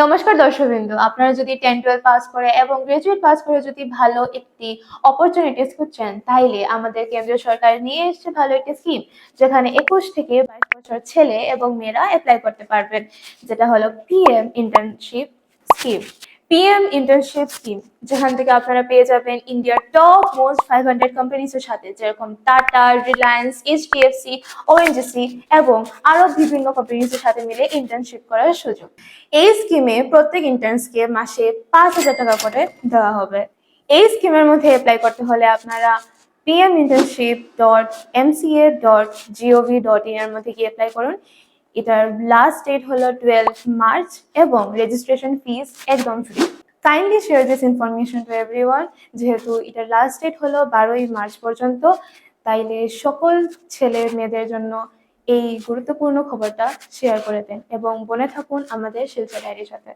নমস্কার দর্শকবৃন্দ, আপনারা যদি 10-12 পাস করে এবং গ্রাজুয়েট পাস করে যদি ভালো একটি অপরচুনিটিস খুঁজছেন, তাইলে আমাদের কেন্দ্রীয় সরকার নিয়ে এসেছে ভালো একটি স্কিম, যেখানে 21 থেকে 22 বছর ছেলে এবং মেয়েরা অ্যাপ্লাই করতে পারবেন, যেটা হলো PM internship scheme. PM internship scheme, যেখান থেকে আপনারা পেয়ে যাবেন ইন্ডিয়ার টপ মোস্ট 500 কোম্পানিজের সাথে, যেরকম টাটা, রিলায়েন্স, এইচডিএফসি, ওএনজিসি এবং আরো বিভিন্ন কোম্পানিজের সাথে মিলে ইন্টার্নশিপ করার সুযোগ। এই স্কিমে প্রত্যেক ইন্টার্নসকে মাসে 5,000 টাকা করে দেওয়া হবে। এই স্কিমের মধ্যে অ্যাপ্লাই করতে হলে আপনারা pminternship.mca.gov.in এর মধ্যে গিয়ে অ্যাপ্লাই করুন। এটার লাস্ট ডেট হলো 12 মার্চ এবং রেজিস্ট্রেশন ফিস একদম free. Kindly share this information to everyone, যেহেতু এটার লাস্ট ডেট হলো 12ই মার্চ পর্যন্ত, তাইলে সকল ছেলে মেয়েদের জন্য এই গুরুত্বপূর্ণ খবরটা শেয়ার করে দেন এবং বনে থাকুন আমাদের শিলচর ডায়েরির সাথে।